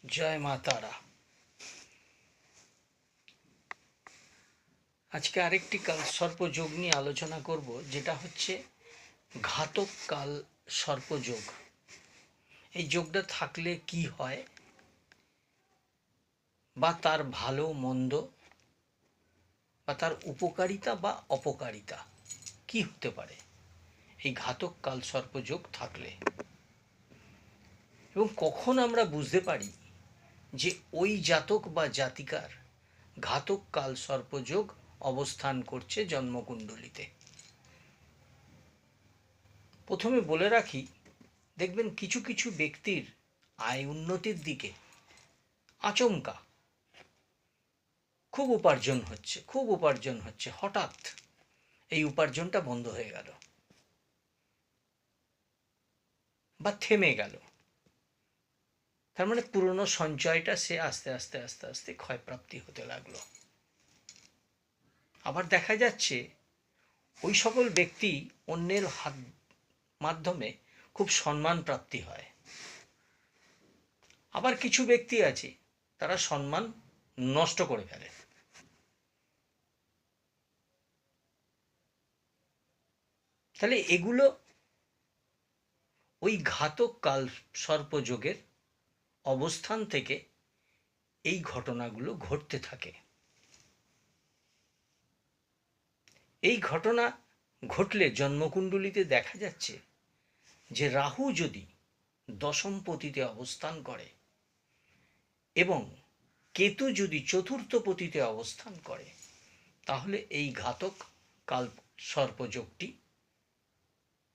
জয় মা তারা। আজকে আরেকটি কাল সর্পযোগ নিয়ে আলোচনা করব, যেটা হচ্ছে ঘাতক কাল সর্পযোগ। এই যোগটা থাকলে কি হয় বা তার ভালো মন্দ বা তার উপকারিতা বা অপকারিতা কি হতে পারে এই ঘাতক কাল সর্পযোগ থাকলে, এবং কখন আমরা বুঝতে পারি যে ওই জাতক বা জাতিকার ঘাতক কাল সর্পযোগ অবস্থান করছে জন্মকুণ্ডলিতে। প্রথমে বলে রাখি, দেখবেন কিছু কিছু ব্যক্তির আয় উন্নতির দিকে আচমকা খুব উপার্জন হচ্ছে, হঠাৎ এই উপার্জনটা বন্ধ হয়ে গেল বা থেমে গেল। তার মানে পুরনো সঞ্চয়টা সে আস্তে আস্তে আস্তে আস্তে ক্ষয়প্রাপ্তি হতে লাগলো। আবার দেখা যাচ্ছে ওই সকল ব্যক্তি অন্যের হাত মাধ্যমে খুব সম্মান প্রাপ্তি হয়। আবার কিছু ব্যক্তি আছে তারা সম্মান নষ্ট করে ফেলে। তাহলে এগুলো ওই ঘাতক কাল সর্পযোগের অবস্থান থেকে এই ঘটনাগুলো ঘটতে থাকে। এই ঘটনা ঘটলে জন্মকুণ্ডলিতে দেখা যাচ্ছে যে রাহু যদি দশম পতিতে অবস্থান করে এবং কেতু যদি চতুর্থ পতিতে অবস্থান করে, তাহলে এই ঘাতক কাল সর্পযোগটি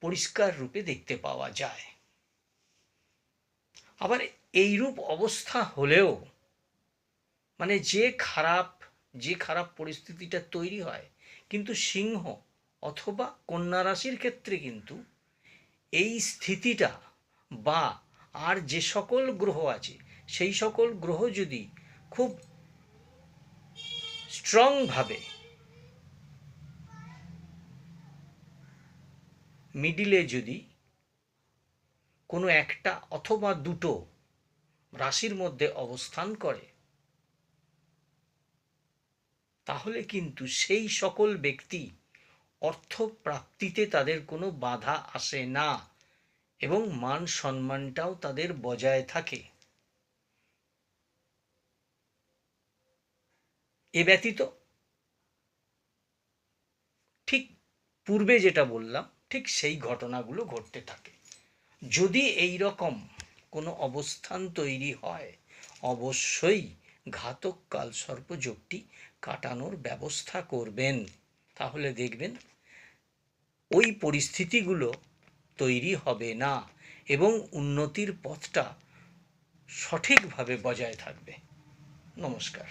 পরিষ্কার রূপে দেখতে পাওয়া যায়। আবার এইরূপ অবস্থা হলেও মানে যে খারাপ পরিস্থিতিটা তৈরি হয়, কিন্তু সিংহ অথবা কন্যা রাশির ক্ষেত্রে কিন্তু এই স্থিতিটা বা আর যে সকল গ্রহ আছে সেই সকল গ্রহ যদি খুব স্ট্রংভাবে মিডিলে যদি কোনো একটা অথবা দুটো রাশির মধ্যে অবস্থান করে, তাহলে কিন্তু সেই সকল ব্যক্তি অর্থ প্রাপ্তিতে তাদের কোনো বাধা আসে না এবং মান সম্মানটাও তাদের বজায় থাকে। এ ব্যতীত ঠিক পূর্বে যেটা বললাম, ঠিক সেই ঘটনাগুলো ঘটতে থাকে। যদি এই রকম কোনো অবস্থান তৈরি হয়, অবশ্যই ঘাতক কাল সর্পযোগটি কাটানোর ব্যবস্থা করবেন। তাহলে দেখবেন ওই পরিস্থিতিগুলো তৈরি হবে না এবং উন্নতির পথটা সঠিকভাবে বজায় থাকবে। নমস্কার।